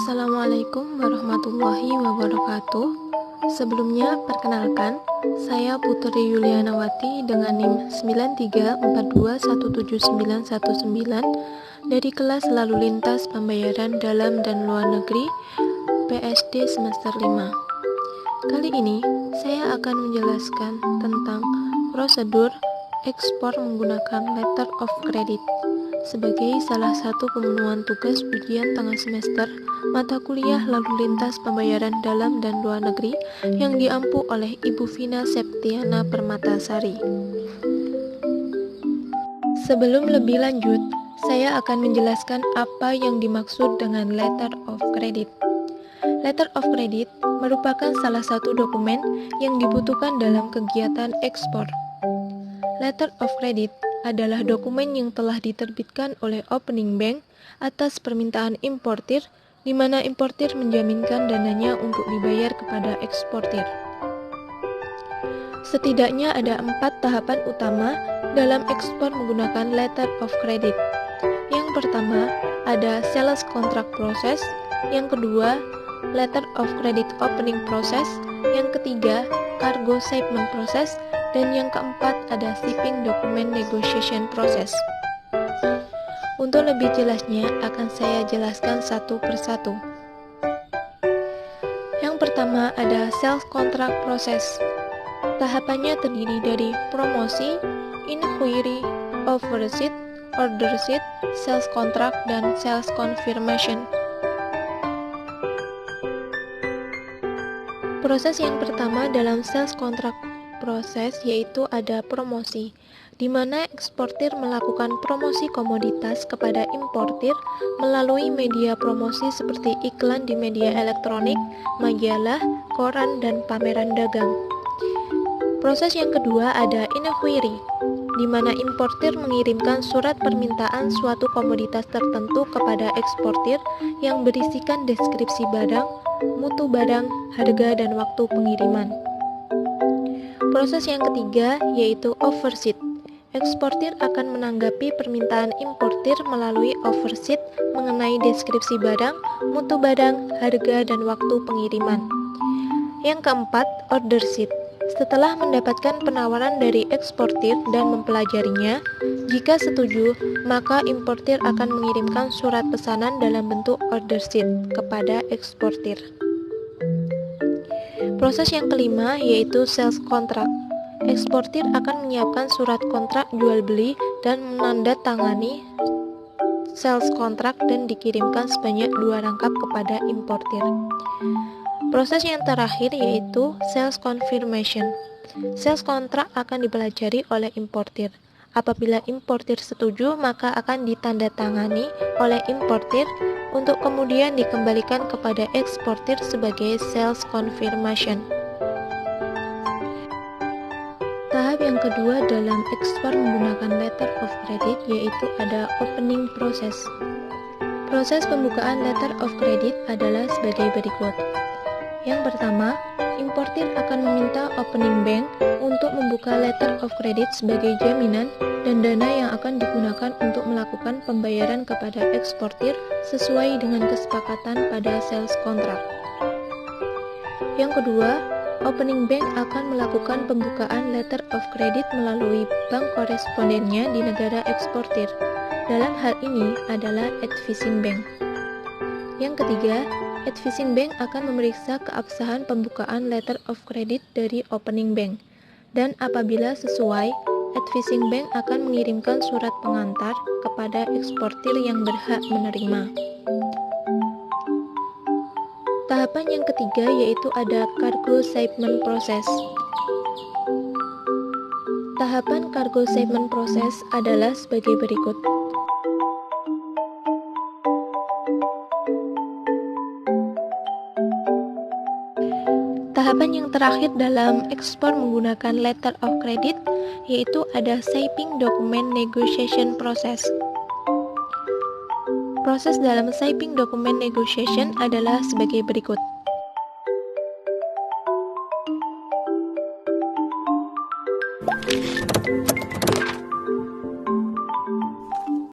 Assalamualaikum warahmatullahi wabarakatuh. Sebelumnya, perkenalkan, saya Putri Yulianawati dengan NIM 9342179919 dari kelas Lalu Lintas Pembayaran Dalam dan Luar Negeri PSD semester 5. Kali ini, saya akan menjelaskan tentang prosedur ekspor menggunakan Letter of Credit sebagai salah satu pemenuhan tugas ujian tengah semester mata kuliah Lalu Lintas Pembayaran Dalam dan Luar Negeri yang diampu oleh Ibu Vina Septiana Permatasari. Sebelum lebih lanjut, saya akan menjelaskan apa yang dimaksud dengan Letter of Credit. Letter of Credit merupakan salah satu dokumen yang dibutuhkan dalam kegiatan ekspor. Letter of Credit adalah dokumen yang telah diterbitkan oleh opening bank atas permintaan importir, di mana importir menjaminkan dananya untuk dibayar kepada eksportir. Setidaknya ada 4 tahapan utama dalam ekspor menggunakan Letter of Credit. Yang pertama, ada Sales Contract Process. Yang kedua, Letter of Credit Opening Process. Yang ketiga, Cargo Shipment Process. Dan yang keempat ada Shipping Document Negotiation Process. Untuk lebih jelasnya akan saya jelaskan satu persatu. Yang pertama ada Sales Contract Process. Tahapannya terdiri dari promosi, inquiry, offer sheet, order sheet, sales contract, dan sales confirmation. Proses yang pertama dalam sales contract proses yaitu ada promosi, di mana eksportir melakukan promosi komoditas kepada importir melalui media promosi seperti iklan di media elektronik, majalah, koran, dan pameran dagang. Proses yang kedua ada inquiry, di mana importir mengirimkan surat permintaan suatu komoditas tertentu kepada eksportir yang berisikan deskripsi barang, mutu barang, harga, dan waktu pengiriman. Proses yang ketiga yaitu offer sheet. Eksportir akan menanggapi permintaan importir melalui offer sheet mengenai deskripsi barang, mutu barang, harga, dan waktu pengiriman. Yang keempat, order sheet. Setelah mendapatkan penawaran dari eksportir dan mempelajarinya, jika setuju, maka importir akan mengirimkan surat pesanan dalam bentuk order sheet kepada eksportir. Proses yang kelima yaitu sales contract. Eksportir akan menyiapkan surat kontrak jual beli dan menandatangani sales contract dan dikirimkan sebanyak 2 rangkap kepada importir. Proses yang terakhir yaitu sales confirmation. Sales contract akan dipelajari oleh importir. Apabila importir setuju, maka akan ditandatangani oleh importir untuk kemudian dikembalikan kepada eksportir sebagai sales confirmation. Tahap yang kedua dalam ekspor menggunakan Letter of Credit yaitu ada opening process. Proses pembukaan Letter of Credit adalah sebagai berikut. Yang pertama, importir akan meminta opening bank untuk membuka Letter of Credit sebagai jaminan dan dana yang akan digunakan untuk melakukan pembayaran kepada eksportir sesuai dengan kesepakatan pada sales contract. Yang kedua, opening bank akan melakukan pembukaan Letter of Credit melalui bank korespondennya di negara eksportir. Dalam hal ini adalah advising bank. Yang ketiga, advising bank akan memeriksa keabsahan pembukaan Letter of Credit dari opening bank. Dan apabila sesuai, advising bank akan mengirimkan surat pengantar kepada eksportir yang berhak menerima. Tahapan yang ketiga yaitu ada cargo shipment process. Tahapan cargo shipment process adalah sebagai berikut. Tahapan yang terakhir dalam ekspor menggunakan Letter of Credit yaitu ada Shipping Document Negotiation Process. Proses dalam Shipping Document Negotiation adalah sebagai berikut.